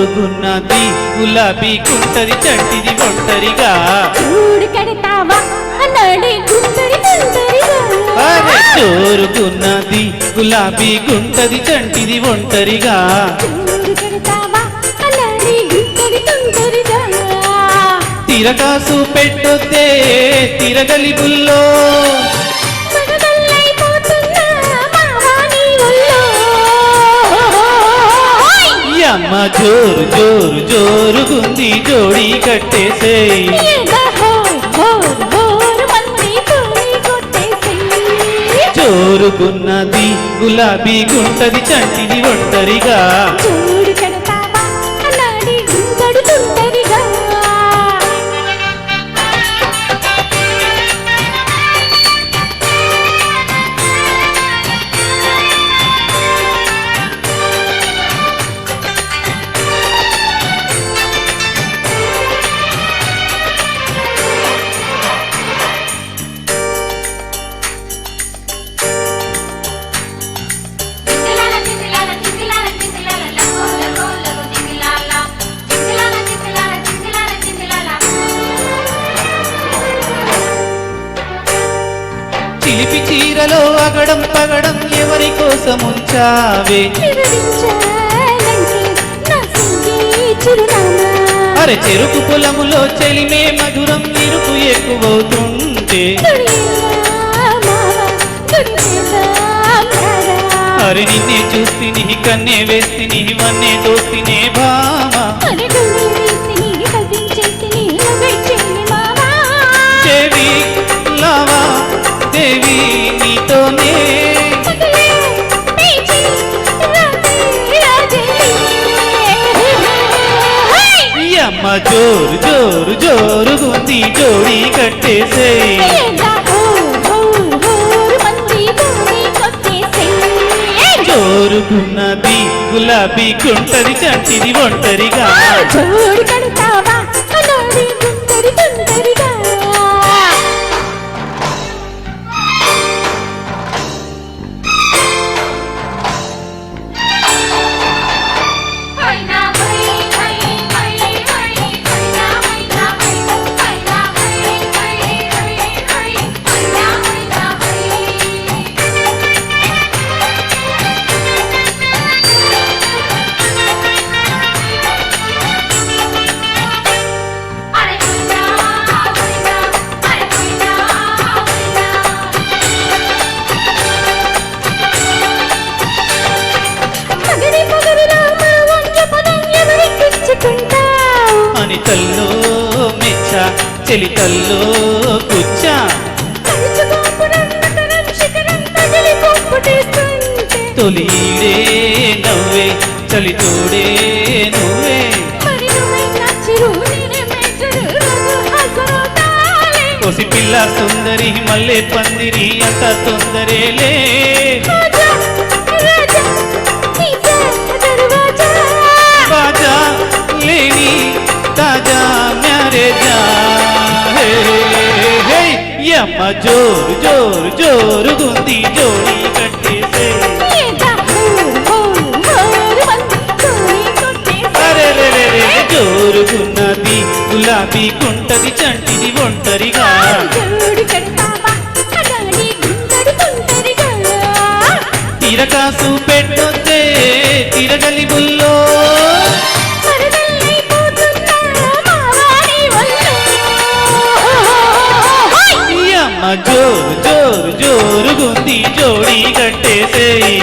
జోరుగున్నది గులాబీ గుంటరి చంటిది ఒంటరిగా చూడు కడతావా అన్నాడే గుంటరి గుంటరిగా అరే జోరుగున్నది గులాబీ గుంటది చంటిది ఒంటరిగా చూడు కడతావా అన్నాడే గుంటరి గుంటరిగా తిరగాసు పెట్టొద్దే తిరగలి బుల్లో అమ్మ జోరు జోరు జోరుగుంది జోడి కట్టేసేయ్ జోరుగున్నది గులాబీ గుంటది చంటిది ఒంటరిగా చిలిపి చీరలో అగడం పగడం ఎవరి కోసం ఉంచావే అరే చెరుకు పొలములో చెలిమే మధురం ఇరుకు ఎక్కువవుతుంటే అరే నిన్నే చూస్తిని కన్నే వేస్తిని వన్నే దోస్తినే భామా దేవి లావా దేవి నీతోనే అమ్మ జోరు జోరు జోరుగుంది జోడి కట్టేసేయ్ జోరుగున్నది గులాబీ గుంటది చంటిది ఒంటరిగా తల్లో మెచ్చ చెలి తల్లో పుచ్చ తొలిడే నవ్వే చలి తోడే నువ్వే కొసి పిల్ల సుందరి మల్లె పందిరి అంత తొందరేలే బాజా లేని తాజా మ్యారేజా అమ్మ జోరు జోరు జోరుగుంది జోడి కట్టేసే జోరుగున్నది గులాబీ గుంటది చంటిది ఒంటరిగా తిరకాసు పెట్టొద్దే తిరగలి బుల్లో జోరు జోరు జోరుగుంది జోడి కట్టేసేయ్